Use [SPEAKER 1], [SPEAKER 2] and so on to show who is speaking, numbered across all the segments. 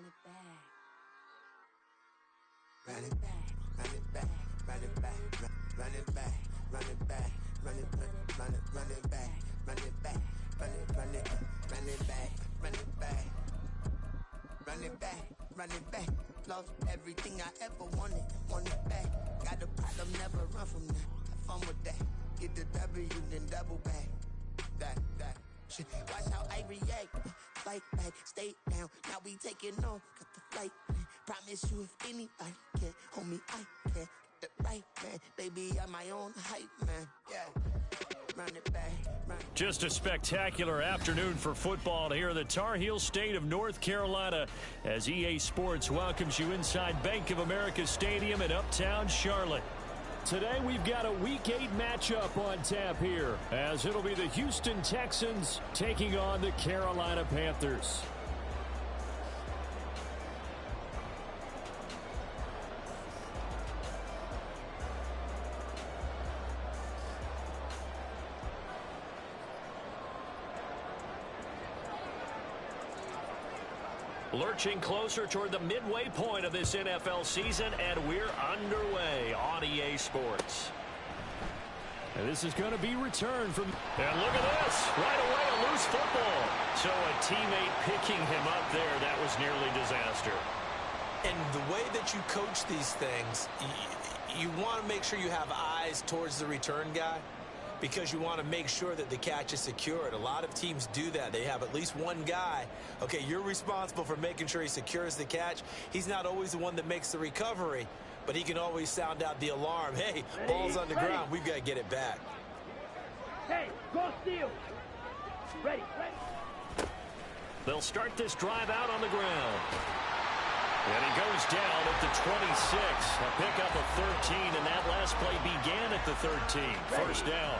[SPEAKER 1] Run it back. Run it back. Run it back. Run it back. Run it back. Run it back. Run it back. Run it back. Run it back. Run it back. Run it back. Run it back. Run it back. Run it back. Lost everything I ever wanted. Want it back. Got a problem, never run from that. Have fun with that. Get the W, then double back. That shit. Watch how I react. Fight back, stay down. Now we taking on. Got the flight plan. Promise you if anybody can, homie, I can. Get the right man. Baby, I'm my own hype man. Yeah. Run it back.
[SPEAKER 2] Just a spectacular afternoon for football here in the Tar Heel state of North Carolina as EA Sports welcomes you inside Bank of America Stadium in uptown Charlotte. Today we've got a Week 8 matchup on tap here as it'll be the Houston Texans taking on the Carolina Panthers. Lurching closer toward the midway point of this NFL season, and we're underway on EA Sports. And this is going to be returned from... And look at this! Right away, a loose football. So a teammate picking him up there, that was nearly disaster.
[SPEAKER 3] And the way that you coach these things, you want to make sure you have eyes towards the return guy, because you want to make sure that the catch is secured. A lot of teams do that. They have at least one guy. Okay, you're responsible for making sure he secures the catch. He's not always the one that makes the recovery, but he can always sound out the alarm. Hey, ball's on the ground. We've got to get it back.
[SPEAKER 4] Hey, go steal. Ready.
[SPEAKER 2] They'll start this drive out on the ground. And he goes down at the 26. A pickup of 13, and that last play began at the 13. First down.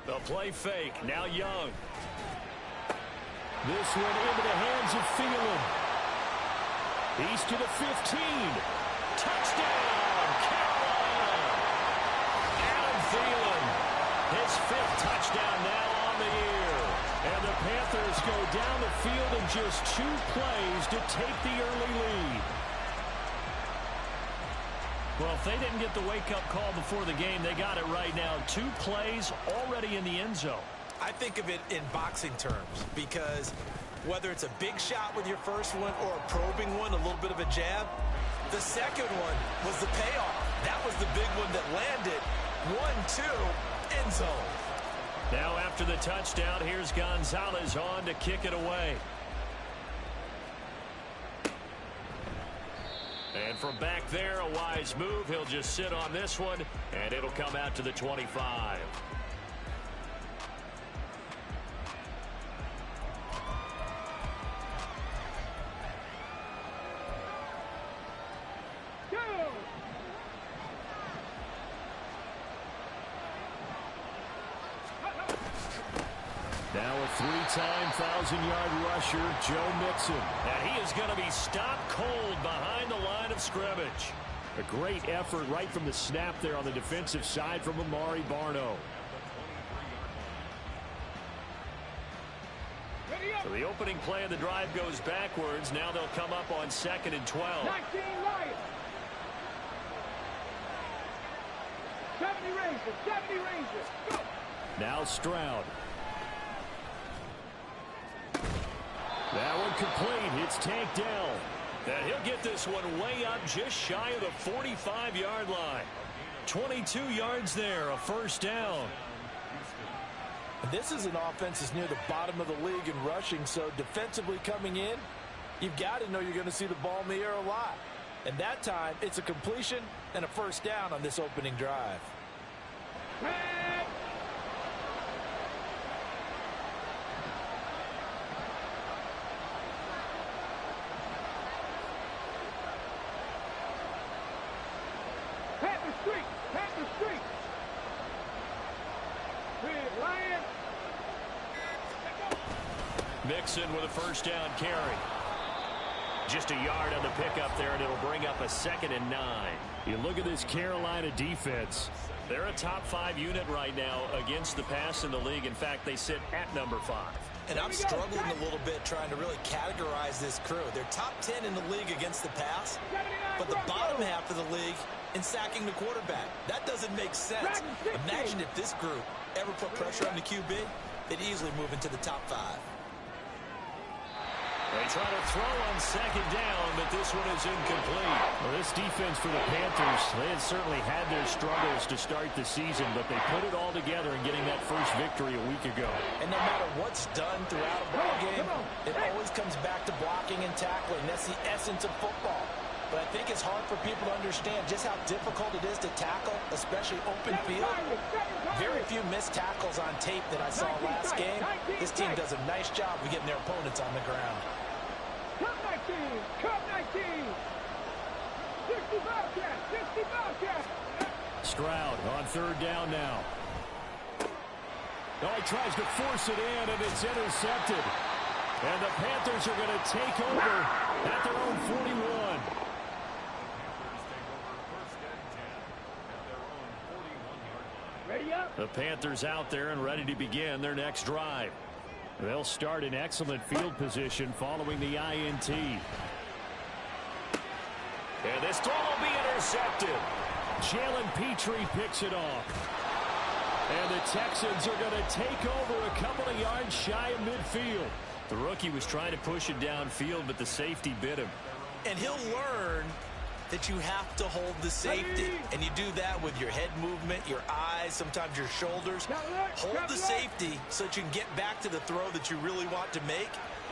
[SPEAKER 2] The play fake. Now Young. This one into the hands of Thielen. He's to the 15. Touchdown, Carolina. Adam Thielen. His 5th touchdown now on the year. And the Panthers go down the field in just 2 plays to take the early lead. Well, if they didn't get the wake-up call before the game, they got it right now. 2 plays already in the end zone.
[SPEAKER 3] I think of it in boxing terms, because whether it's a big shot with your first one or a probing one, a little bit of a jab, the second one was the payoff. That was the big one that landed. 1-2, end zone.
[SPEAKER 2] Now after the touchdown, here's Gonzalez on to kick it away. And from back there, a wise move. He'll just sit on this one, and it'll come out to the 25. Now a 3-time 1,000-yard rusher, Joe Mixon. And he is going to be stopped cold behind the line of scrimmage. A great effort right from the snap there on the defensive side from Amari Barno. So the opening play of the drive goes backwards. Now they'll come up on 2nd and 12.
[SPEAKER 4] 19 Lions. 70 Rangers. 70 Rangers. Go.
[SPEAKER 2] Now Stroud. That one complete. It's tanked down. And he'll get this one way up just shy of the 45-yard line. 22 yards there, a first down.
[SPEAKER 3] This is an offense that's near the bottom of the league in rushing, so defensively coming in, you've got to know you're going to see the ball in the air a lot. And that time, it's a completion and a first down on this opening drive.
[SPEAKER 2] Mixon with a first down carry. Just a yard on the pickup there, and it'll bring up a 2nd and 9. You look at this Carolina defense. They're a top 5 unit right now against the pass in the league. In fact, they sit at number 5.
[SPEAKER 3] And I'm struggling a little bit trying to really categorize this crew. They're top 10 in the league against the pass, but the bottom half of the league in sacking the quarterback. That doesn't make sense. Imagine if this group ever put pressure on the QB, they'd easily move into the top 5.
[SPEAKER 2] They try to throw on second down, but this one is incomplete. Well, this defense for the Panthers, they had certainly had their struggles to start the season, but they put it all together in getting that first victory a week ago.
[SPEAKER 3] And no matter what's done throughout a ball game, it always comes back to blocking and tackling. That's the essence of football. But I think it's hard for people to understand just how difficult it is to tackle, especially open field. Very few missed tackles on tape that I saw last game. This team does a nice job of getting their opponents on the ground.
[SPEAKER 4] Come 19! Come 19! 60 Bobcats! 60 Bobcats!
[SPEAKER 2] Stroud on third down now. Oh, he tries to force it in, and it's intercepted. And the Panthers are going to take over at their own 41.
[SPEAKER 4] Ready up?
[SPEAKER 2] The Panthers out there and ready to begin their next drive. They'll start in excellent field position following the INT. And this throw will be intercepted. Jalen Petrie picks it off. And the Texans are going to take over a couple of yards shy of midfield. The rookie was trying to push it downfield, but the safety bit him.
[SPEAKER 3] And he'll learn that you have to hold the safety. And you do that with your head movement, your eyes, sometimes your shoulders. Hold the safety so that you can get back to the throw that you really want to make.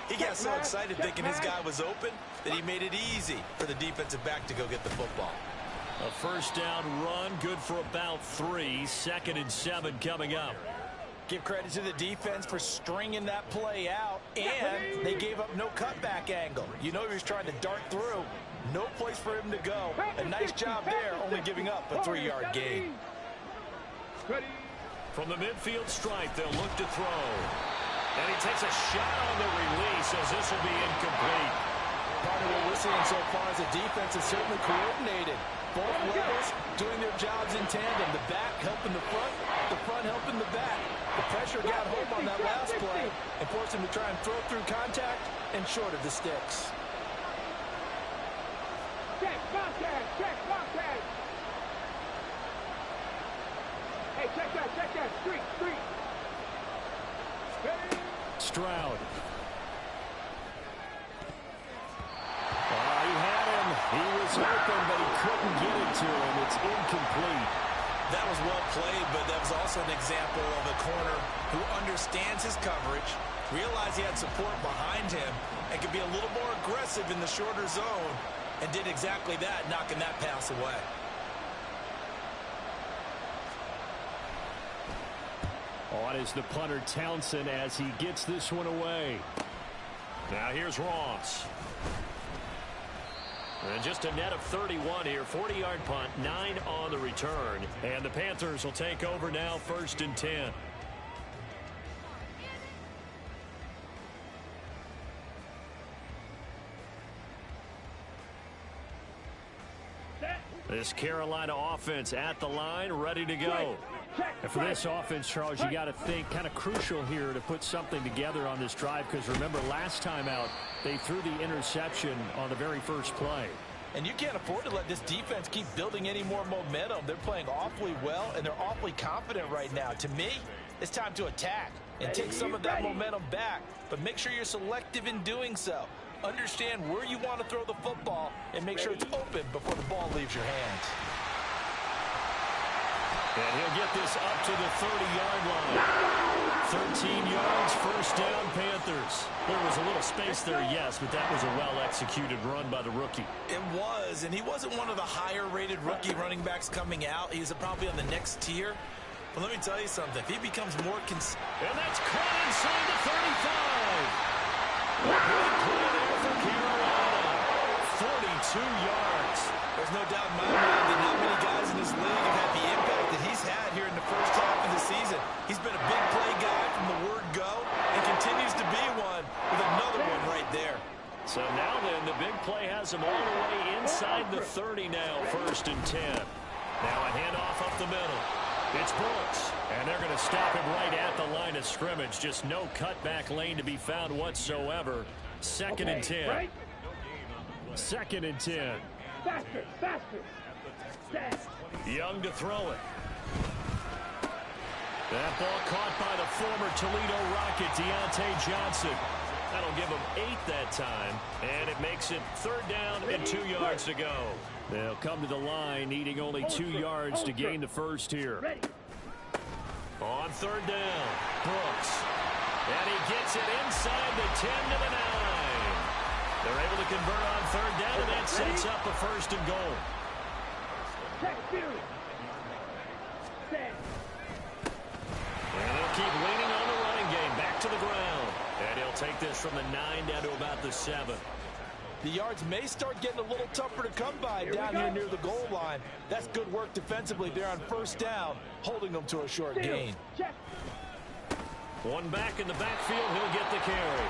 [SPEAKER 3] He got so excited thinking his guy was open that he made it easy for the defensive back to go get the football.
[SPEAKER 2] A first down run, good for about 3. 2nd and 7 coming up.
[SPEAKER 3] Give credit to the defense for stringing that play out, and they gave up no cutback angle. You know he was trying to dart through. No place for him to go. A nice job there, only giving up a 3-yard gain.
[SPEAKER 2] From the midfield stripe, they'll look to throw. And he takes a shot on the release as this will be incomplete.
[SPEAKER 3] Part of what we're seeing so far is the defense is certainly coordinated. Both levels doing their jobs in tandem. The back helping the front helping the back. The pressure got home on that last play and forced him to try and throw through contact and short of the sticks.
[SPEAKER 4] Check, Bobcat! Check, Bobcat! Hey, check that! Street! Hey.
[SPEAKER 2] Stroud. He had him. He was open, but he couldn't get it to him. It's incomplete.
[SPEAKER 3] That was well played, but that was also an example of a corner who understands his coverage, realized he had support behind him, and could be a little more aggressive in the shorter zone, and did exactly that, knocking that pass away.
[SPEAKER 2] On is the punter Townsend as he gets this one away. Now here's Ross. And just a net of 31 here. 40-yard punt, 9 on the return. And the Panthers will take over now, 1st and 10. This Carolina offense at the line, ready to go. And for this offense, Charles, you got to think kind of crucial here to put something together on this drive, because remember last time out they threw the interception on the very first play.
[SPEAKER 3] And you can't afford to let this defense keep building any more momentum. They're playing awfully well, and they're awfully confident right now. To me, it's time to attack and take some of that momentum back, but make sure you're selective in doing so. Understand where you want to throw the football and make sure it's open before the ball leaves your hands.
[SPEAKER 2] And he'll get this up to the 30-yard line. 13 yards, first down, Panthers. There was a little space there, yes, but that was a well-executed run by the rookie.
[SPEAKER 3] It was, and he wasn't one of the higher-rated rookie running backs coming out. He's probably on the next tier. But let me tell you something. If he becomes more consistent.
[SPEAKER 2] And that's caught inside the 35. A great play there for Carolina. 42 yards.
[SPEAKER 3] There's no doubt in my mind that not many guys in this league have had the impact that he's had here in the first half of the season. He's been a big play guy from the word go and continues to be one with another one right there.
[SPEAKER 2] So now then, the big play has him all the way inside the 30 now, 1st and 10. Now a handoff up the middle. It's Brooks, and they're going to stop him right at the line of scrimmage. Just no cutback lane to be found whatsoever. Second and 10.
[SPEAKER 4] Right?
[SPEAKER 2] Second and 10.
[SPEAKER 4] Faster, faster. Set.
[SPEAKER 2] Young to throw it. That ball caught by the former Toledo Rocket, Deontay Johnson. That'll give him 8 that time, and it makes it 3rd down and 2 yards to go. They'll come to the line needing only 2 yards to gain the first here.
[SPEAKER 4] Ready.
[SPEAKER 2] On 3rd down, Brooks. And he gets it inside the 10 to the 9. They're able to convert on 3rd down, and that sets up a 1st and goal.
[SPEAKER 4] Check theory. Set.
[SPEAKER 2] And he'll keep leaning on the running game. Back to the ground. And he'll take this from the 9 down to about the 7.
[SPEAKER 3] The yards may start getting a little tougher to come by down here near the goal line. That's good work defensively there on 1st down, holding them to a short gain.
[SPEAKER 4] Check.
[SPEAKER 2] One back in the backfield, he'll get the carry.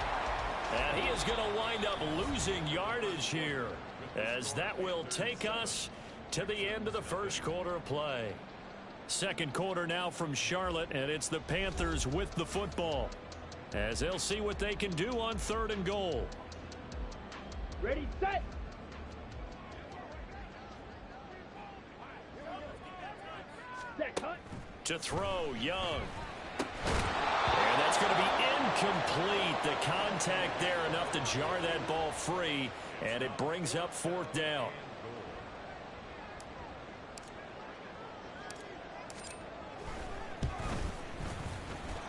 [SPEAKER 2] And he is going to wind up losing yardage here, as that will take us to the end of the first quarter of play. Second quarter now from Charlotte, and it's the Panthers with the football, as they'll see what they can do on 3rd and goal.
[SPEAKER 4] Ready, set. Set, cut.
[SPEAKER 2] To throw, Young. And that's going to be incomplete. The contact there enough to jar that ball free, and it brings up 4th down.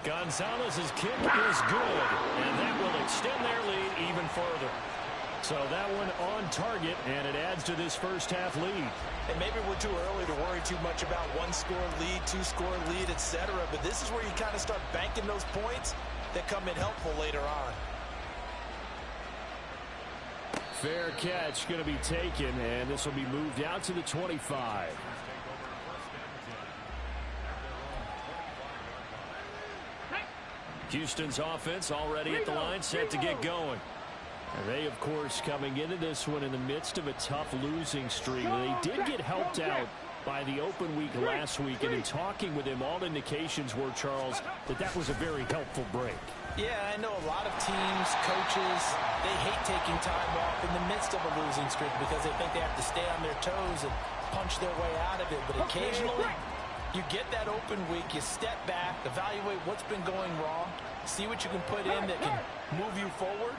[SPEAKER 2] Gonzalez's kick is good, and that will extend their lead even further. So that one on target, and it adds to this first half lead.
[SPEAKER 3] And maybe we're too early to worry too much about 1-score lead, 2-score lead, etc. But this is where you kind of start banking those points that come in helpful later on.
[SPEAKER 2] Fair catch going to be taken, and this will be moved out to the 25. Houston's offense already at the line, set to get going. And they, of course, coming into this one in the midst of a tough losing streak. They did get helped out by the open week last week, and in talking with him, all indications were, Charles, that was a very helpful break.
[SPEAKER 3] Yeah, I know a lot of teams, coaches, they hate taking time off in the midst of a losing streak because they think they have to stay on their toes and punch their way out of it. But occasionally, you get that open week, you step back, evaluate what's been going wrong, see what you can put in that can move you forward,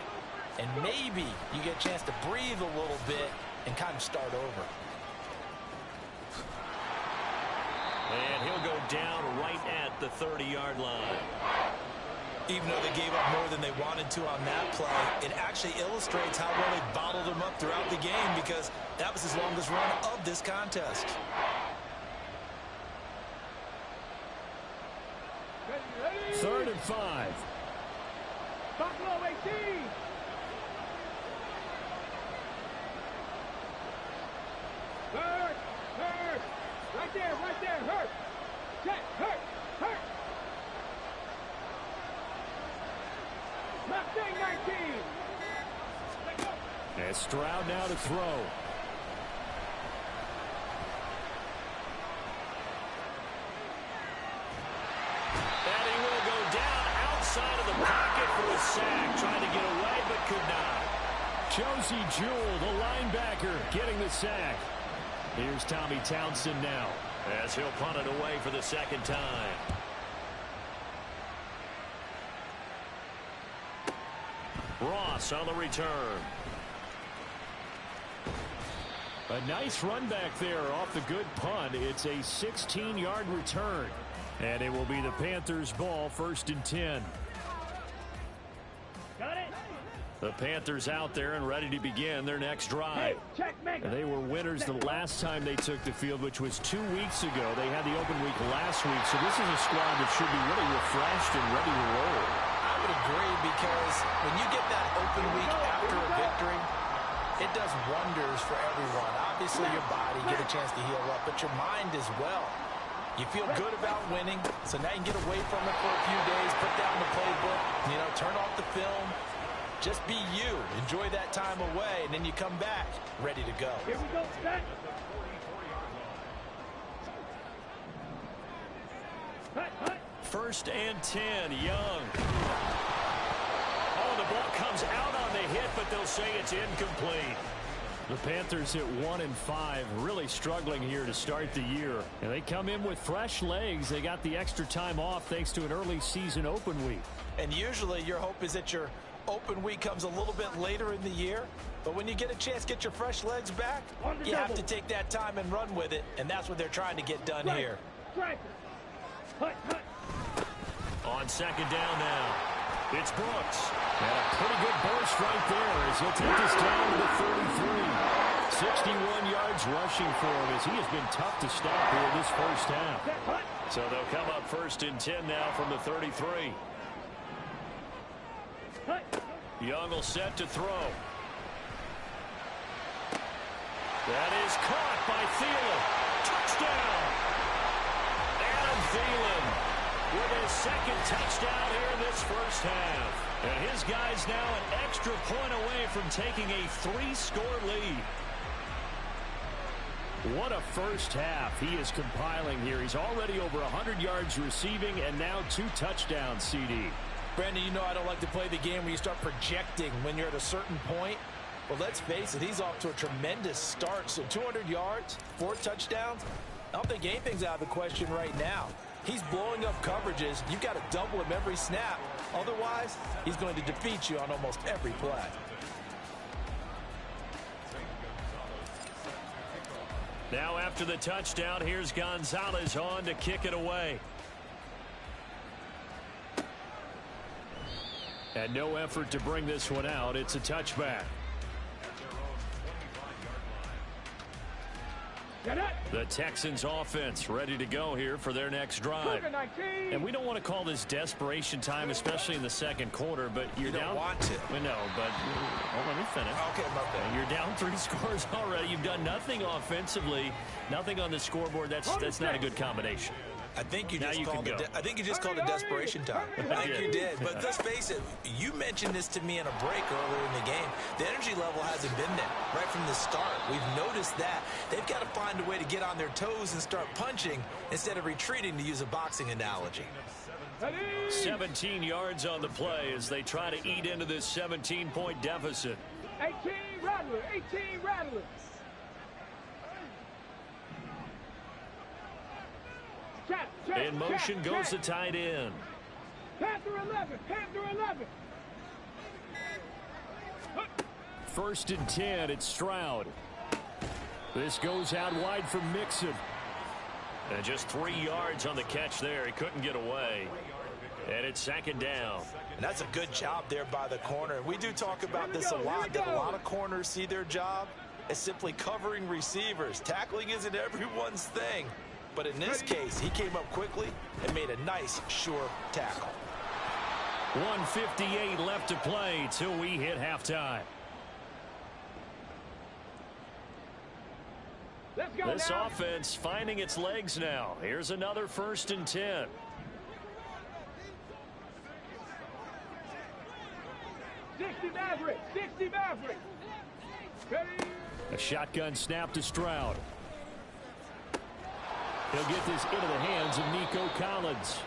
[SPEAKER 3] and maybe you get a chance to breathe a little bit and kind of start over.
[SPEAKER 2] And he'll go down right at the 30-yard line.
[SPEAKER 3] Even though they gave up more than they wanted to on that play, it actually illustrates how well they bottled them up throughout the game, because that was his longest run of this contest.
[SPEAKER 4] Ready.
[SPEAKER 2] 3rd and 5.
[SPEAKER 4] Buffalo 18. Hurt. Right there, hurt. Check, hurt. Mustang 19.
[SPEAKER 2] And Stroud now to throw. And he will go down outside of the pocket for a sack. Trying to get away, but could not. Josie Jewell, the linebacker, getting the sack. Here's Tommy Townsend now, as he'll punt it away for the 2nd time. Ross on the return. A nice run back there off the good punt. It's a 16-yard return. And it will be the Panthers' ball, 1st and 10.
[SPEAKER 4] Got it.
[SPEAKER 2] The Panthers out there and ready to begin their next drive. And they were winners the last time they took the field, which was 2 weeks ago. They had the open week last week, so this is a squad that should be really refreshed and ready to roll.
[SPEAKER 3] I would agree, because when you get that open week after a victory, it does wonders for everyone. Obviously, your body get a chance to heal up, but your mind as well. You feel good about winning, so now you can get away from it for a few days, put down the playbook, turn off the film. Just be you. Enjoy that time away, and then you come back ready to go.
[SPEAKER 4] Here we go, set.
[SPEAKER 2] 1st and 10. Young. Oh, the ball comes out on the hit, but they'll say it's incomplete. The Panthers at 1-5, really struggling here to start the year. And they come in with fresh legs. They got the extra time off thanks to an early season open week.
[SPEAKER 3] And usually your hope is that your open week comes a little bit later in the year. But when you get a chance to get your fresh legs back, you have to take that time and run with it. And that's what they're trying to get done here.
[SPEAKER 2] On 2nd down now, it's Brooks. And a pretty good burst right there as he'll take this down to the 33. 61 yards rushing for him as he has been tough to stop here this first half. So they'll come up 1st and 10 now from the 33. Young will set to throw. That is caught by Thielen. Touchdown! Adam Thielen with his 2nd touchdown here in this first half. And his guy's now an extra point away from taking a 3-score lead. What a first half he is compiling here. He's already over 100 yards receiving and now 2 touchdowns, CD.
[SPEAKER 3] Brandon, you know I don't like to play the game where you start projecting when you're at a certain point. Well, let's face it, he's off to a tremendous start. So 200 yards, 4 touchdowns. I don't think anything's out of the question right now. He's blowing up coverages. You've got to double him every snap. Otherwise, he's going to defeat you on almost every play.
[SPEAKER 2] Now after the touchdown, here's Gonzalez on to kick it away. And no effort to bring this one out. It's a touchback. The Texans offense ready to go here for their next drive. And we don't want to call this desperation time, especially in the 2nd quarter, but you're down.
[SPEAKER 3] You don't want to.
[SPEAKER 2] No, but let me finish.
[SPEAKER 3] Okay, my bad.
[SPEAKER 2] You're down 3 scores already. You've done nothing offensively, nothing on the scoreboard. That's not a good combination.
[SPEAKER 3] I think you just called it desperation time. I think you did. But let's face it, you mentioned this to me in a break earlier in the game. The energy level hasn't been there right from the start. We've noticed that. They've got to find a way to get on their toes and start punching instead of retreating, to use a boxing analogy.
[SPEAKER 2] 17 yards on the play as they try to eat into this 17-point deficit.
[SPEAKER 4] 18 Rattler, 18 Rattler.
[SPEAKER 2] In motion goes the tight end.
[SPEAKER 4] Panther 11, Panther 11.
[SPEAKER 2] 1st and 10, it's Stroud. This goes out wide for Mixon. And just 3 yards on the catch there. He couldn't get away. And it's 2nd down.
[SPEAKER 3] And that's a good job there by the corner. We do talk about this a lot, that a lot of corners see their job as simply covering receivers. Tackling isn't everyone's thing. But in this case, he came up quickly and made a nice, sure tackle.
[SPEAKER 2] 1:58 left to play till we hit halftime. This offense finding its legs now. Here's another 1st and 10.
[SPEAKER 4] Maverick.
[SPEAKER 2] A shotgun snap to Stroud. He'll get this into the hands of Nico Collins.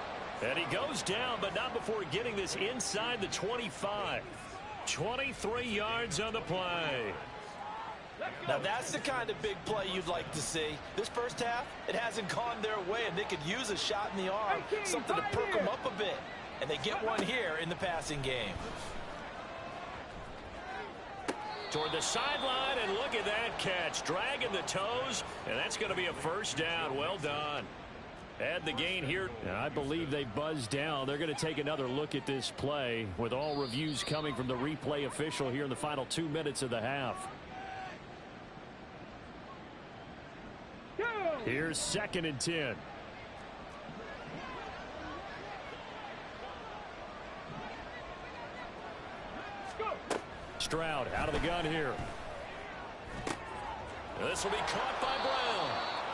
[SPEAKER 2] And he goes down, but not before getting this inside the 25. 23 yards on the play.
[SPEAKER 3] Now that's the kind of big play you'd like to see. This first half, it hasn't gone their way, and they could use a shot in the arm, something to perk them up a bit. And they get one here in the passing game.
[SPEAKER 2] Toward the sideline, and look at that catch. Dragging the toes, and that's going to be a 1st down. Well done. Add the gain here. And I believe they buzzed down. They're going to take another look at this play with all reviews coming from the replay official here in the final 2 minutes of the half. Here's 2nd and 10. Stroud out of the gun here. This will be caught by Brown.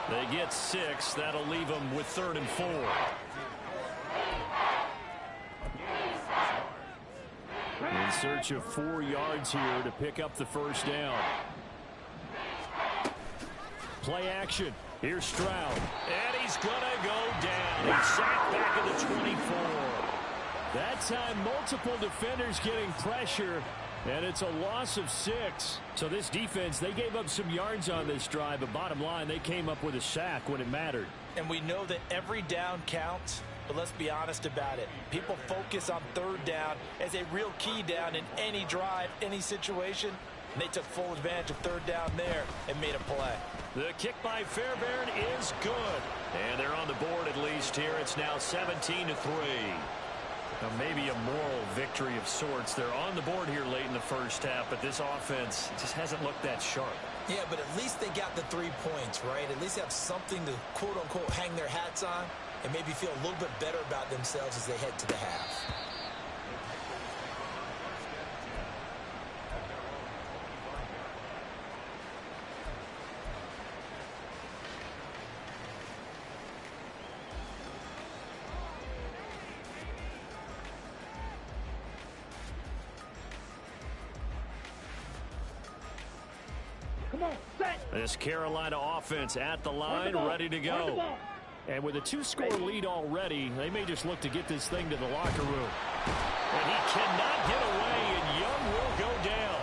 [SPEAKER 2] They get 6. That'll leave them with 3rd and 4. In search of 4 yards here to pick up the 1st down. Play action. Here's Stroud, and he's going to go down. He's sacked back at the 24. That time, multiple defenders getting pressure, and it's a loss of 6. So this defense, they gave up some yards on this drive, but bottom line, they came up with a sack when it mattered.
[SPEAKER 3] And we know that every down counts, but let's be honest about it. People focus on third down as a real key down in any drive, any situation. And they took full advantage of third down there and made a play.
[SPEAKER 2] The kick by Fairbairn is good. And they're on the board at least here. It's now 17-3. Now maybe a moral victory of sorts. They're on the board here late in the first half, but this offense just hasn't looked that sharp.
[SPEAKER 3] Yeah, but at least they got the 3 points, right? At least have something to, quote-unquote, hang their hats on and maybe feel a little bit better about themselves as they head to the half.
[SPEAKER 2] This Carolina offense at the line, ready to go. And with a 2-score lead already, they may just look to get this thing to the locker room. And he cannot get away, and Young will go down.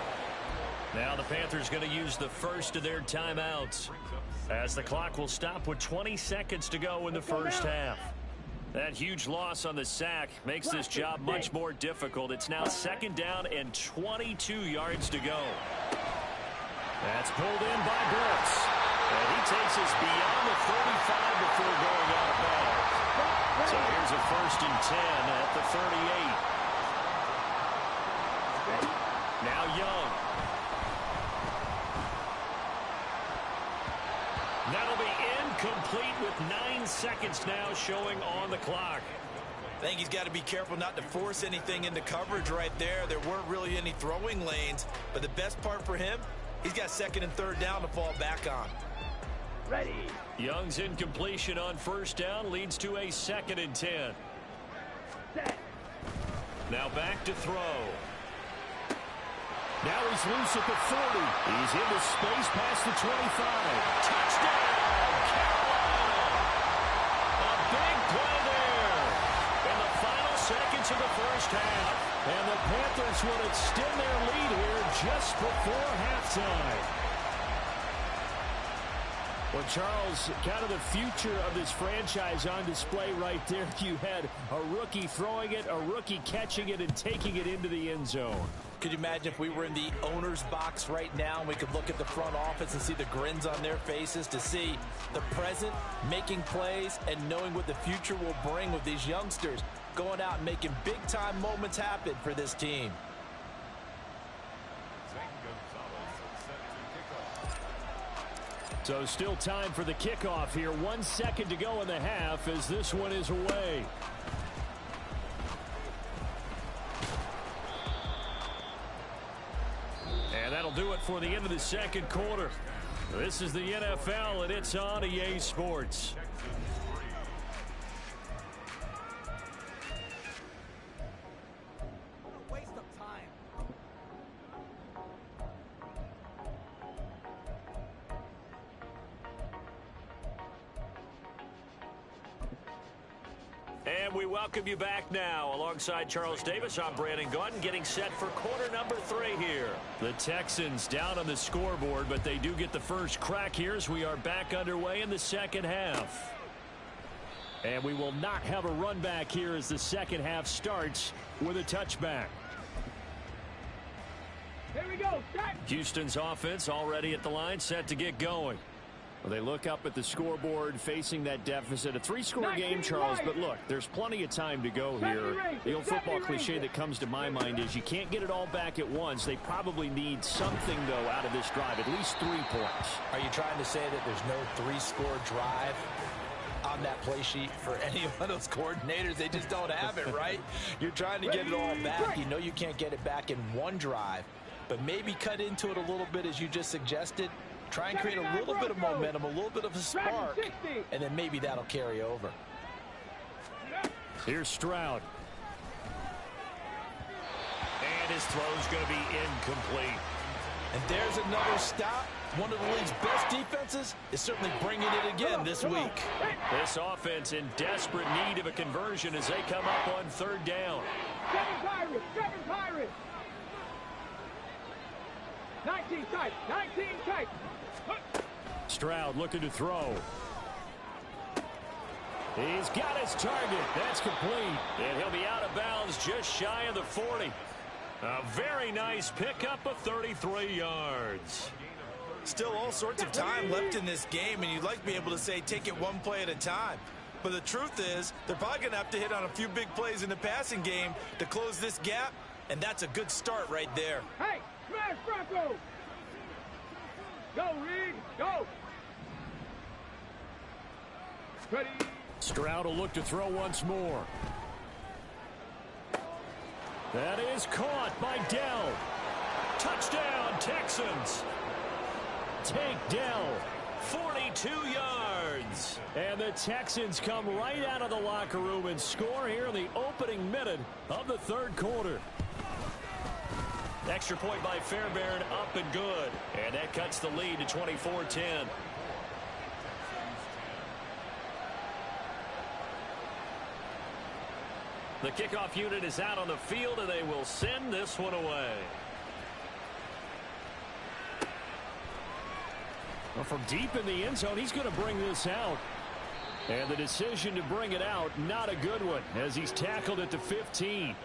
[SPEAKER 2] Now the Panthers going to use the first of their timeouts, as the clock will stop with 20 seconds to go in the first half. That huge loss on the sack makes this job much more difficult. It's now 2nd down and 22 yards to go. That's pulled in by Brooks. And he takes us beyond the 35 before going out of bounds. So here's a 1st and 10 at the 38. Now Young. That'll be incomplete with 9 seconds now showing on the clock.
[SPEAKER 3] I think he's got to be careful not to force anything into coverage right there. There weren't really any throwing lanes. But the best part for him, he's got 2nd and 3rd down to fall back on.
[SPEAKER 4] Ready.
[SPEAKER 2] Young's incompletion on 1st down leads to a 2nd and 10.
[SPEAKER 4] Set.
[SPEAKER 2] Now back to throw. Now he's loose at the 40. He's into space past the 25. Touchdown, Carolina! A big play there in the final seconds of the first half. And the Panthers will extend their lead here just before halftime. Well, Charles, kind of the future of this franchise on display right there. You had a rookie throwing it, a rookie catching it, and taking it into the end zone.
[SPEAKER 3] Could you imagine if we were in the owner's box right now and we could look at the front office and see the grins on their faces, to see the present making plays and knowing what the future will bring with these youngsters going out and making big-time moments happen for this team.
[SPEAKER 2] So still time for the kickoff here. 1 second to go in the half as this one is away. And that'll do it for the end of the second quarter. This is the NFL, and it's on EA Sports. And we welcome you back now. Alongside Charles Davis, I'm Brandon Gaudin, getting set for quarter number 3 here. The Texans down on the scoreboard, but they do get the first crack here as we are back underway in the second half. And we will not have a run back here as the second half starts with a touchback.
[SPEAKER 4] Here we go. Start.
[SPEAKER 2] Houston's offense already at the line, set to get going. Well, they look up at the scoreboard facing that deficit. A 3-score game, Charles, but look, there's plenty of time to go here. The old football cliche that comes to my mind is you can't get it all back at once. They probably need something, though, out of this drive, at least 3 points.
[SPEAKER 3] Are you trying to say that there's no 3-score drive on that play sheet for any one of those coordinators? They just don't have it, right? You're trying to get it all back. You know you can't get it back in one drive, but maybe cut into it a little bit as you just suggested. Try and create a little bit of momentum, a little bit of a spark, and then maybe that'll carry over.
[SPEAKER 2] Here's Stroud. And his throw's going to be incomplete.
[SPEAKER 3] And there's another stop One of the league's best defenses is certainly bringing it again this week.
[SPEAKER 2] This offense in desperate need of a conversion as they come up on third down.
[SPEAKER 4] 7 Pirates. 19 tight.
[SPEAKER 2] Stroud looking to throw. He's got his target. That's complete. And he'll be out of bounds just shy of the 40. A very nice pickup of 33 yards.
[SPEAKER 3] Still all sorts of time left in this game, and you'd like to be able to say take it one play at a time. But the truth is, they're probably going to have to hit on a few big plays in the passing game to close this gap, and that's a good start right there.
[SPEAKER 4] Hey, smash Bronco! Go, Reed, go! Ready?
[SPEAKER 2] Stroud will look to throw once more. That is caught by Dell. Touchdown, Texans. Take Dell. 42 yards. And the Texans come right out of the locker room and score here in the opening minute of the third quarter. Extra point by Fairbairn, up and good. And that cuts the lead to 24-10. The kickoff unit is out on the field, and they will send this one away. Well, from deep in the end zone, he's going to bring this out. And the decision to bring it out, not a good one, as he's tackled at the 15.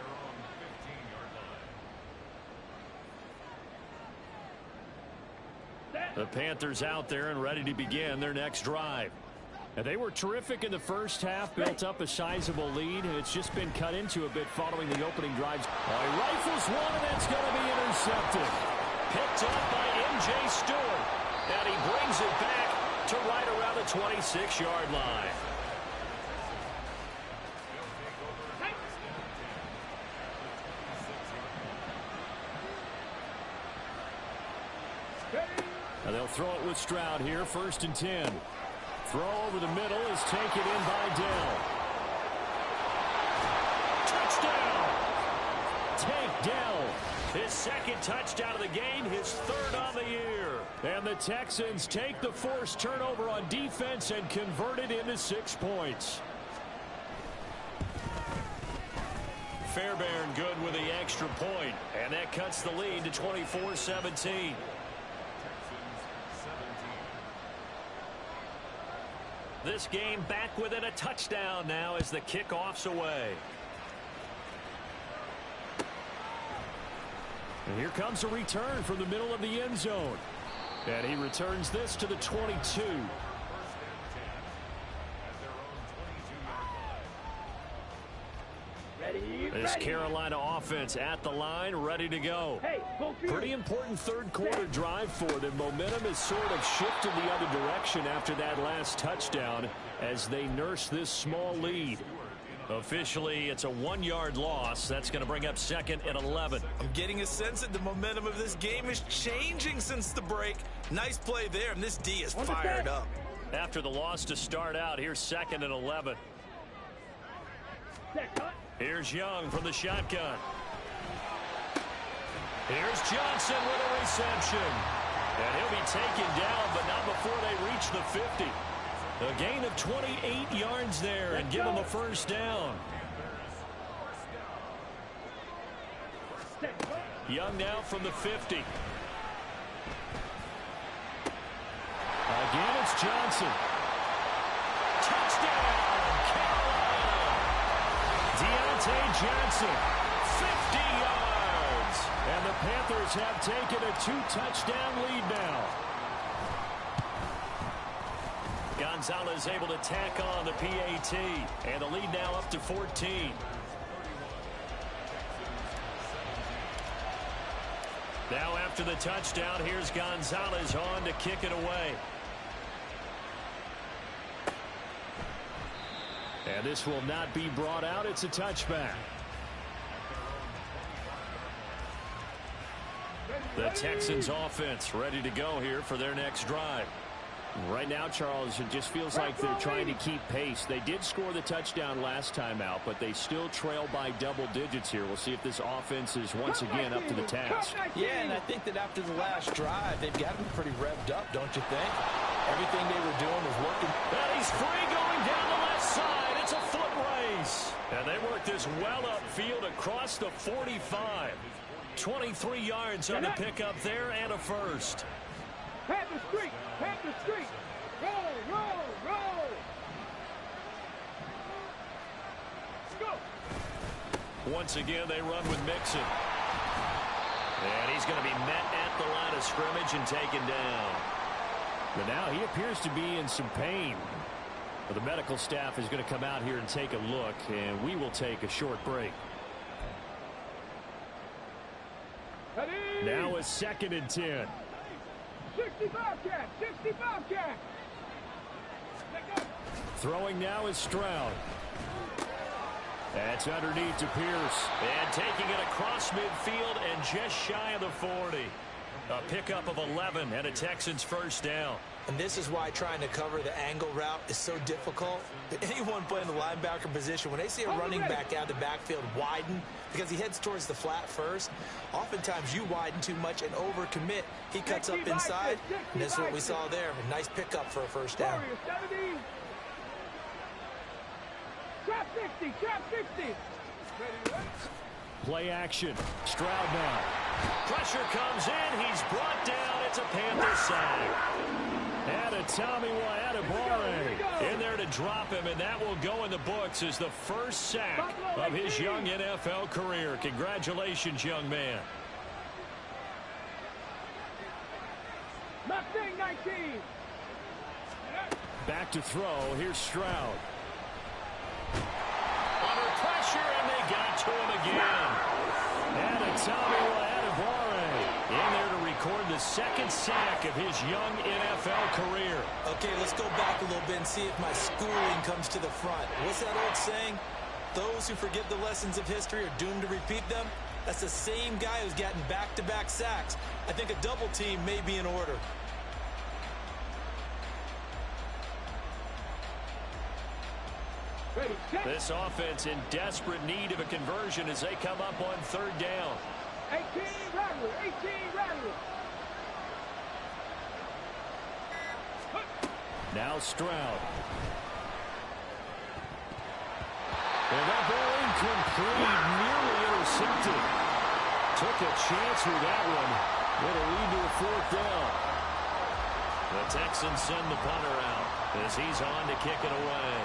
[SPEAKER 2] The Panthers out there and ready to begin their next drive. And they were terrific in the first half, built up a sizable lead, and it's just been cut into a bit following the opening drives. He rifles one, and it's going to be intercepted. Picked up by M.J. Stewart, and he brings it back to right around the 26-yard line. And they'll throw it with Stroud here, 1st and 10. Throw over the middle is taken in by Dell. Touchdown! Tank Dell. His second touchdown of the game, his third on the year. And the Texans take the forced turnover on defense and convert it into 6 points. Fairbairn good with the extra point, and that cuts the lead to 24-17. This game back within a touchdown now as the kickoff's away. And here comes a return from the middle of the end zone. And he returns this to the 22. This Carolina offense at the line, ready to go. Pretty important third quarter drive for them. Momentum has sort of shifted the other direction after that last touchdown as they nurse this small lead. Officially, it's a 1-yard loss. That's going to bring up 2nd and 11.
[SPEAKER 3] I'm getting a sense that the momentum of this game is changing since the break. Nice play there, and this D is fired up.
[SPEAKER 2] After the loss to start out, here's 2nd and 11. Here's Young from the shotgun. Here's Johnson with a reception. And he'll be taken down, but not before they reach the 50. A gain of 28 yards there and give him a first down. Young now from the 50. Again, it's Johnson. Touchdown, Carolina. Deontay Johnson, 50 yards. And the Panthers have taken a 2-touchdown lead now. Gonzalez able to tack on the PAT. And the lead now up to 14. Now after the touchdown, here's Gonzalez on to kick it away. And this will not be brought out. It's a touchback. The Texans offense ready to go here for their next drive. Right now, Charles, it just feels like they're trying to keep pace. They did score the touchdown last time out, but they still trail by double digits here. We'll see if this offense is once again up to the task.
[SPEAKER 3] Yeah, and I think that after the last drive, they've gotten pretty revved up, don't you think? Everything they were doing was working.
[SPEAKER 2] And he's free going down the left side. It's a foot race. And they work this well upfield across the 45. 23 yards on the pickup there and a first.
[SPEAKER 4] Panther streak, Panther streak. Roll, roll, roll. Let's go.
[SPEAKER 2] Once again, they run with Mixon. And he's going to be met at the line of scrimmage and taken down. But now he appears to be in some pain. But the medical staff is going to come out here and take a look, and we will take a short break. Now a 2nd and 10.
[SPEAKER 4] 65 cat, 65 cat.
[SPEAKER 2] Throwing now is Stroud. That's underneath to Pierce. And taking it across midfield and just shy of the 40. A pickup of 11 and a Texans first down.
[SPEAKER 3] And this is why trying to cover the angle route is so difficult. Anyone playing the linebacker position, when they see a running back out of the backfield widen, because he heads towards the flat first, oftentimes you widen too much and overcommit. He cuts up inside, and this is what we saw there. A nice pickup for a first down.
[SPEAKER 4] Trap 60, trap 60.
[SPEAKER 2] Play action. Stroud now. Pressure comes in. He's brought down. It's a Panther sack. And a Tommy Wayatabare in there to drop him, and that will go in the books as the first sack of his young NFL career. Congratulations, young man.
[SPEAKER 4] Mustang 19.
[SPEAKER 2] Back to throw. Here's Stroud. Under pressure, and they got to him again. And a Tommy Wayatabare in there to record the second sack of his young NFL career.
[SPEAKER 3] Okay, let's go back a little bit and see if my schooling comes to the front. What's that old saying? Those who forget the lessons of history are doomed to repeat them. That's the same guy who's gotten back-to-back sacks. I think a double team may be in order.
[SPEAKER 2] This offense in desperate need of a conversion as they come up on 3rd down.
[SPEAKER 4] 18 Rattler, 18 Rattler.
[SPEAKER 2] Now Stroud. And that ball incomplete, nearly intercepted. Took a chance with that one. It'll lead to a 4th down. The Texans send the punter out as he's on to kick it away.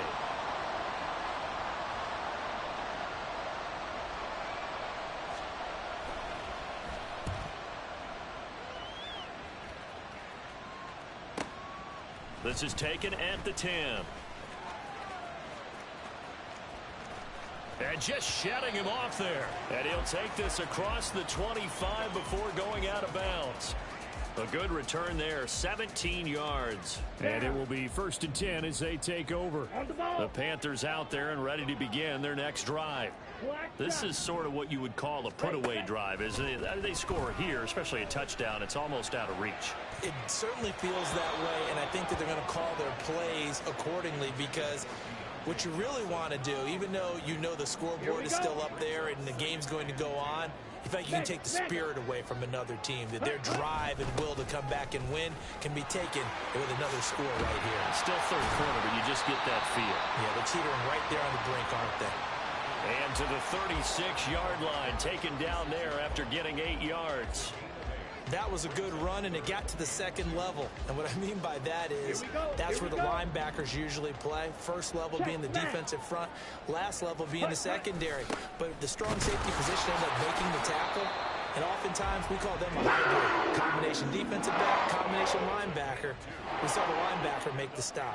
[SPEAKER 2] This is taken at the 10. And just shutting him off there. And he'll take this across the 25 before going out of bounds. A good return there, 17 yards. And it will be 1st and 10 as they take over. The Panthers out there and ready to begin their next drive. This is sort of what you would call a put-away drive, isn't it? They score here, especially a touchdown. It's almost out of reach.
[SPEAKER 3] It certainly feels that way, and I think that they're going to call their plays accordingly because what you really want to do, even though you know the scoreboard is still up there and the game's going to go on, in fact, you can take the spirit away from another team, that their drive and will to come back and win can be taken with another score right here.
[SPEAKER 2] Still 3rd quarter, but you just get that feel.
[SPEAKER 3] Yeah, they're teetering right there on the brink, aren't they?
[SPEAKER 2] And to the 36-yard line, taken down there after getting 8 yards.
[SPEAKER 3] That was a good run, and it got to the 2nd level. And what I mean by that is that's where the linebackers usually play. First level being the defensive front, last level being the secondary. But the strong safety position ended up making the tackle, and oftentimes we call them a hybrid. Combination defensive back, combination linebacker. We saw the linebacker make the stop.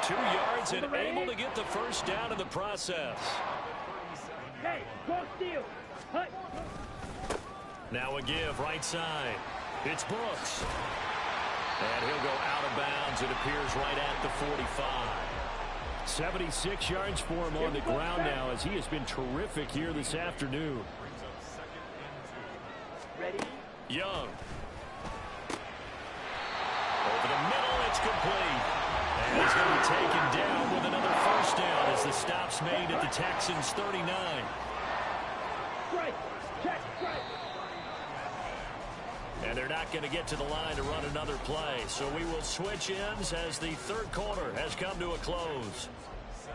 [SPEAKER 2] 2 yards and able to get the first down in the process.
[SPEAKER 4] Hey, go steal. Hut.
[SPEAKER 2] Now a give right side. It's Brooks. And he'll go out of bounds. It appears right at the 45. 76 yards for him on the ground now as he has been terrific here this afternoon.
[SPEAKER 4] Ready?
[SPEAKER 2] Young. Over the middle, it's It's complete. And he's going to be taken down with another first down as the stop's made at the Texans' 39.
[SPEAKER 4] Strike. Check. Strike.
[SPEAKER 2] And they're not going to get to the line to run another play. So we will switch ends as the third quarter has come to a close.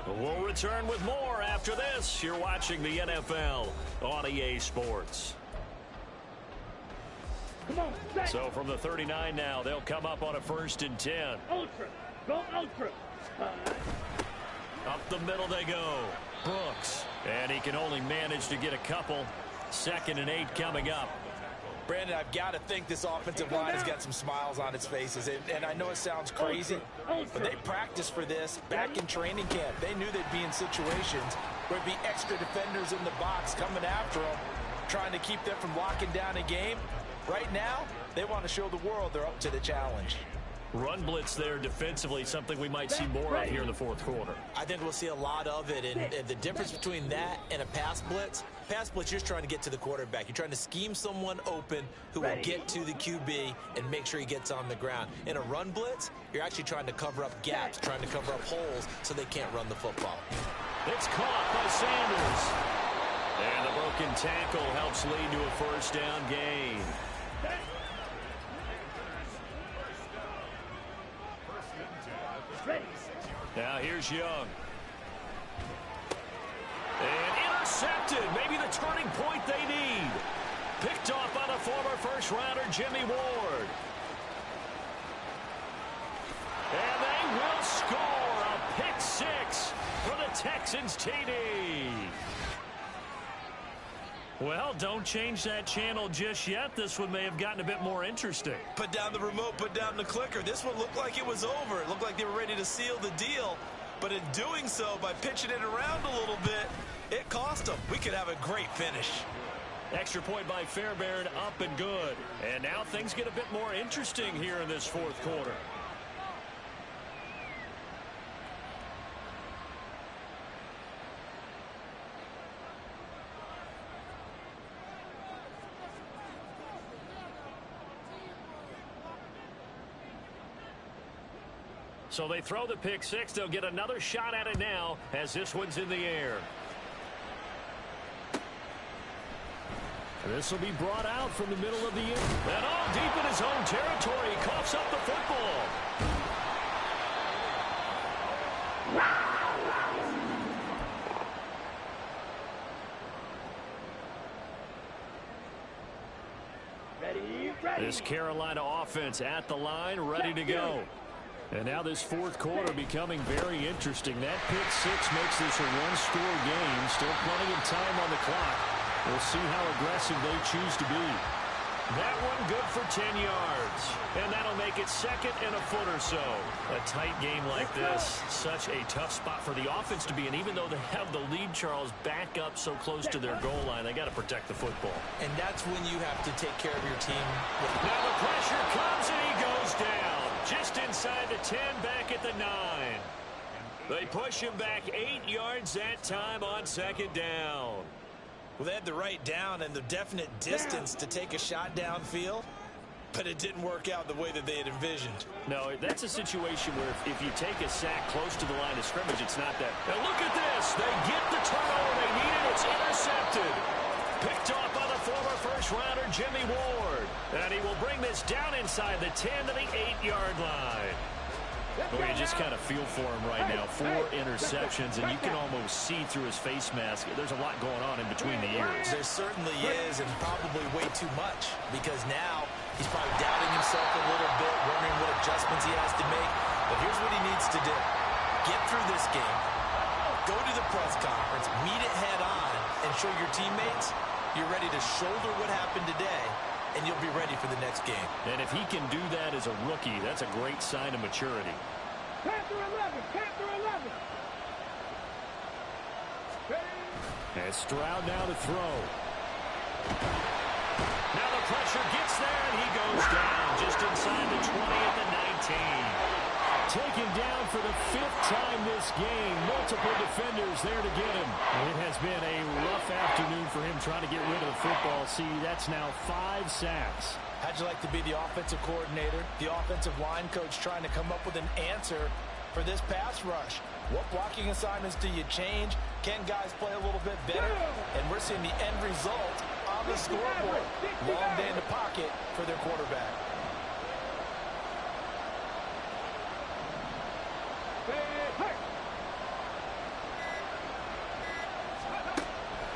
[SPEAKER 2] We'll return with more after this. You're watching the NFL on EA Sports.
[SPEAKER 4] Come on. Set.
[SPEAKER 2] So from the 39 now, they'll come up on a 1st and 10.
[SPEAKER 4] Ultra. Go ultra.
[SPEAKER 2] Up the middle they go. Brooks. And he can only manage to get a couple. 2nd and 8 coming up.
[SPEAKER 3] Brandon, I've got to think this offensive line has got some smiles on its faces. And I know it sounds crazy, but they practiced for this back in training camp. They knew they'd be in situations where it'd be extra defenders in the box coming after them, trying to keep them from locking down a game. Right now, they want to show the world they're up to the challenge.
[SPEAKER 2] Run blitz there defensively, something we might see more of here in the 4th quarter.
[SPEAKER 3] I think we'll see a lot of it, and the difference between that and a pass blitz, you're just trying to get to the quarterback. You're trying to scheme someone open who will get to the QB and make sure he gets on the ground. In a run blitz, you're actually trying to cover up gaps, trying to cover up holes so they can't run the football.
[SPEAKER 2] It's caught by Sanders. And the broken tackle helps lead to a 1st down gain. Now here's Young. And intercepted. Maybe the turning point they need. Picked off by the former first-rounder Jimmy Ward. And they will score a pick 6 for the Texans TD. Well, don't change that channel just yet. This one may have gotten a bit more interesting.
[SPEAKER 3] Put down the remote, put down the clicker. This one looked like it was over. It looked like they were ready to seal the deal. But in doing so, by pitching it around a little bit, it cost them. We could have a great finish.
[SPEAKER 2] Extra point by Fairbairn, up and good. And now things get a bit more interesting here in this 4th quarter. So they throw the pick 6. They'll get another shot at it now as this one's in the air. This will be brought out from the middle of the air. And all deep in his own territory. He coughs up the football.
[SPEAKER 4] Ready.
[SPEAKER 2] This Carolina offense at the line, ready to go. And now this 4th quarter becoming very interesting. That pick 6 makes this a 1-score game. Still plenty of time on the clock. We'll see how aggressive they choose to be. That one good for 10 yards. And that'll make it 2nd and a foot or so. A tight game like this, such a tough spot for the offense to be in. Even though they have the lead, Charles, back up so close to their goal line, they got to protect the football.
[SPEAKER 3] And that's when you have to take care of your team.
[SPEAKER 2] Now the pressure comes and he goes down. Just inside the 10, back at the 9. They push him back 8 yards that time on 2nd down.
[SPEAKER 3] Well, they had the right down and the definite distance to take a shot downfield, but it didn't work out the way that they had envisioned.
[SPEAKER 2] No, that's a situation where if you take a sack close to the line of scrimmage, it's not that. Now look at this. They get the turnover they needed. It's intercepted. Picked off by the former first-rounder Jimmy Ward. And he will bring this down inside the 10 to the 8-yard line. Well, you just kind of feel for him right now. 4 interceptions, and you can almost see through his face mask. There's a lot going on in between the ears.
[SPEAKER 3] There certainly is, and probably way too much, because now he's probably doubting himself a little bit, wondering what adjustments he has to make. But here's what he needs to do. Get through this game. Go to the press conference, meet it head on, and show your teammates you're ready to shoulder what happened today, and you'll be ready for the next game. And if he can do that as a rookie, that's a great sign of maturity.
[SPEAKER 4] Panther 11. Panther 11.
[SPEAKER 2] And Stroud now to throw. Now the pressure gets there, and he goes down just inside the 20 at the 19. taken down for the 5th time this game. Multiple defenders there to get him. It has been a rough afternoon for him trying to get rid of the football. See, that's now 5 sacks.
[SPEAKER 3] How'd you like to be the offensive coordinator, the offensive line coach trying to come up with an answer for this pass rush? What blocking assignments do you change? Can guys play a little bit better? And we're seeing the end result on the scoreboard. Long day in the pocket for their quarterback.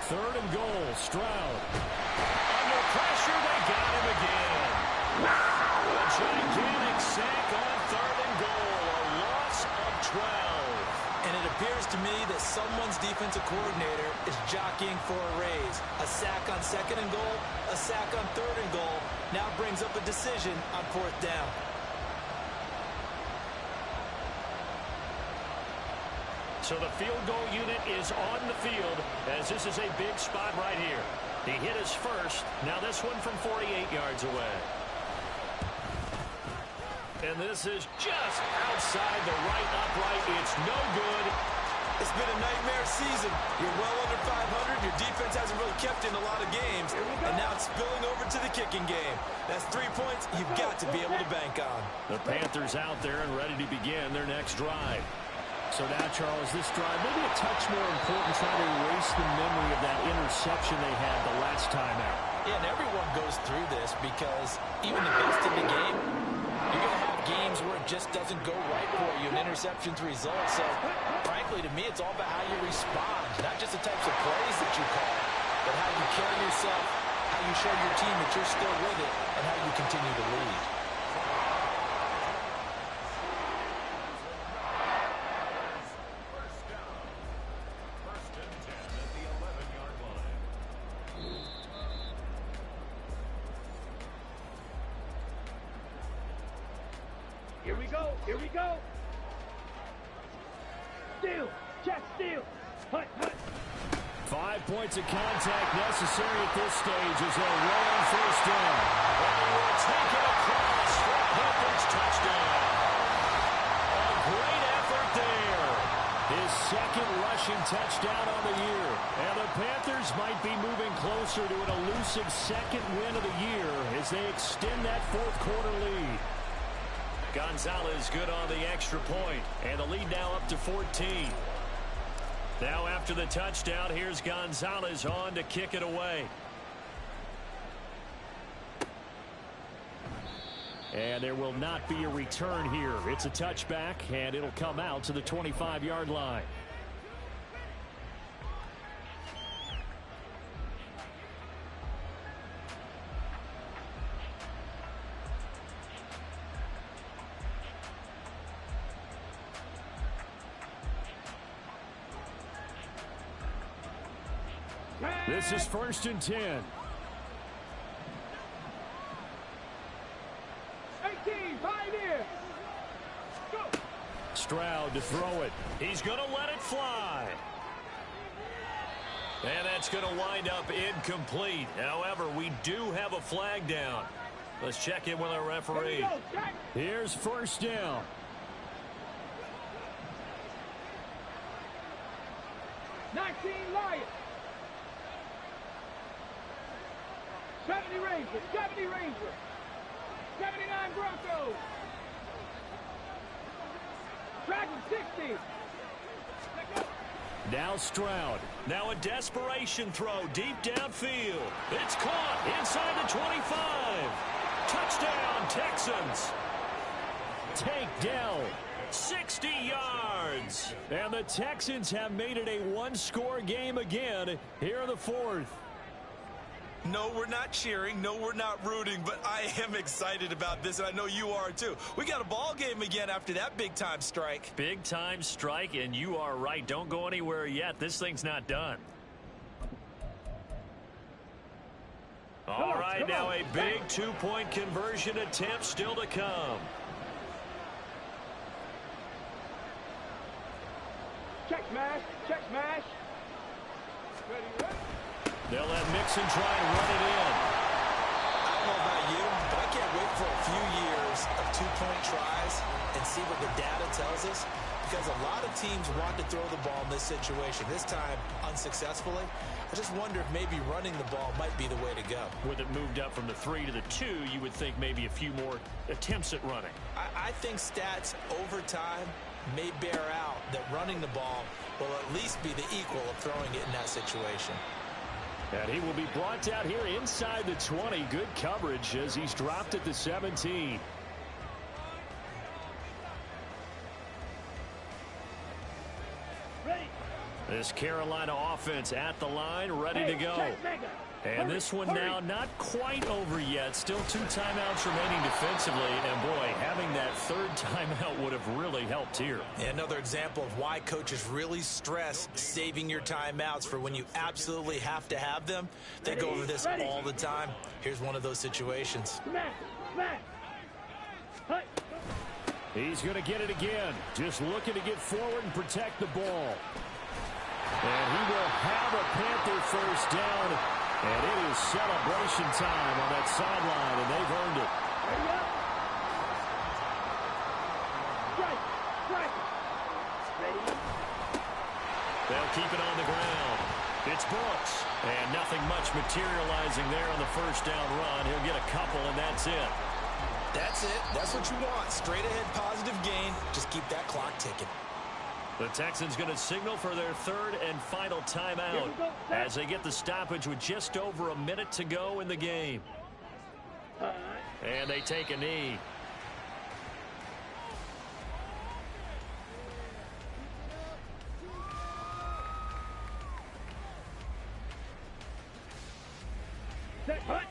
[SPEAKER 2] Third and goal, Stroud. Under pressure, they got him again. A gigantic sack on 3rd and goal, a loss of 12.
[SPEAKER 3] And it appears to me that someone's defensive coordinator is jockeying for a raise. A sack on 2nd and goal, a sack on 3rd and goal, now brings up a decision on 4th down.
[SPEAKER 2] So the field goal unit is on the field as this is a big spot right here. He hit his first. Now this one from 48 yards away. And this is just outside the right upright. It's no good.
[SPEAKER 3] It's been a nightmare season. You're well under 500. Your defense hasn't really kept in a lot of games. And now it's spilling over to the kicking game. That's 3 points you've got to be able to bank on.
[SPEAKER 2] The Panthers out there and ready to begin their next drive. So now, Charles, this drive maybe a touch more important, trying to erase the memory of that interception they had the last time out.
[SPEAKER 3] Yeah, and everyone goes through this because even the best in the game, you're going to have games where it just doesn't go right for you, and interceptions result. So, frankly, to me, it's all about how you respond, not just the types of plays that you call, but how you carry yourself, how you show your team that you're still with it, and how you continue to lead.
[SPEAKER 4] Here we go. Here we go. Steal. Check steal. Hunt, hunt.
[SPEAKER 2] 5 points of contact necessary at this stage as they'll roll on 1st down. And he will take it across for a Panthers touchdown. A great effort there. His 2nd rushing touchdown on the year. And the Panthers might be moving closer to an elusive 2nd win of the year as they extend that 4th quarter lead. Gonzalez good on the extra point, and the lead now up to 14. Now after the touchdown, here's Gonzalez on to kick it away. And there will not be a return here. It's a touchback, and it'll come out to the 25-yard line. This is 1st and 10.
[SPEAKER 4] 18, 5 here. Go.
[SPEAKER 2] Stroud to throw it. He's going to let it fly. And that's going to wind up incomplete. However, we do have a flag down. Let's check in with our referee. Here's 1st down.
[SPEAKER 4] Lions. 70 Rangers, 70 Rangers, 79 Broncos. Dragon 60.
[SPEAKER 2] Now Stroud. Now a desperation throw deep downfield. It's caught inside the 25. Touchdown, Texans. Takedown. 60 yards. And the Texans have made it a one-score game again here in the 4th.
[SPEAKER 3] No, we're not cheering. No, we're not rooting, but I am excited about this, and I know you are too. We got a ball game again after that big-time strike.
[SPEAKER 2] Big-time strike, and you are right. Don't go anywhere yet. This thing's not done. All right, now a big two-point conversion attempt still to come.
[SPEAKER 4] Check smash, check smash. Ready, ready.
[SPEAKER 2] They'll let Mixon try and run it in.
[SPEAKER 3] I don't know about you, but I can't wait for a few years of two-point tries and see what the data tells us, because a lot of teams want to throw the ball in this situation. This time, unsuccessfully. I just wonder if maybe running the ball might be the way to go.
[SPEAKER 2] With it moved up from the 3 to the 2, you would think maybe a few more attempts at running.
[SPEAKER 3] I think stats over time may bear out that running the ball will at least be the equal of throwing it in that situation.
[SPEAKER 2] And he will be brought down here inside the 20. Good coverage as he's dropped at the 17.
[SPEAKER 4] Ready.
[SPEAKER 2] This Carolina offense at the line, ready to go. And this one now not quite over yet. Still 2 timeouts remaining defensively. And, boy, having that third timeout would have really helped here.
[SPEAKER 3] And another example of why coaches really stress saving your timeouts for when you absolutely have to have them. They go over this all the time. Here's one of those situations.
[SPEAKER 2] He's going to get it again. Just looking to get forward and protect the ball. And he will have a Panther first down. And it is celebration time on that sideline, and they've earned it. They'll keep it on the ground. It's Brooks. And nothing much materializing there on the first down run. He'll get a couple, and that's it.
[SPEAKER 3] That's it. That's what you want. Straight ahead positive gain. Just keep that clock ticking.
[SPEAKER 2] The Texans going to signal for their third and final timeout as they get the stoppage with just over a minute to go in the game. And they take a knee.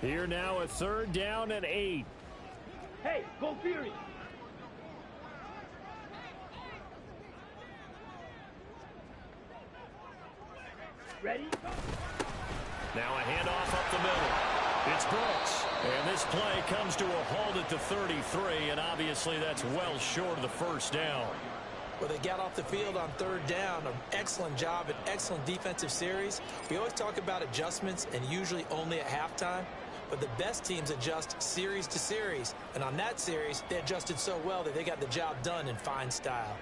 [SPEAKER 2] Here now a 3rd down and 8.
[SPEAKER 4] Hey, go Fury. Ready?
[SPEAKER 2] Now a handoff up the middle. It's Brooks. And this play comes to a halt at the 33, and obviously that's well short of the first down.
[SPEAKER 3] Well, they got off the field on 3rd down. An excellent job, an excellent defensive series. We always talk about adjustments, and usually only at halftime. But the best teams adjust series to series. And on that series, they adjusted so well that they got the job done in fine style.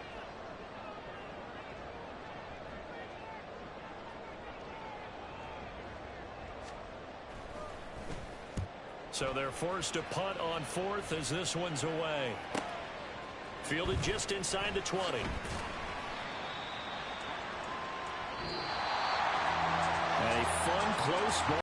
[SPEAKER 2] So they're forced to punt on 4th as this one's away. Fielded just inside the 20. A fun, close ball.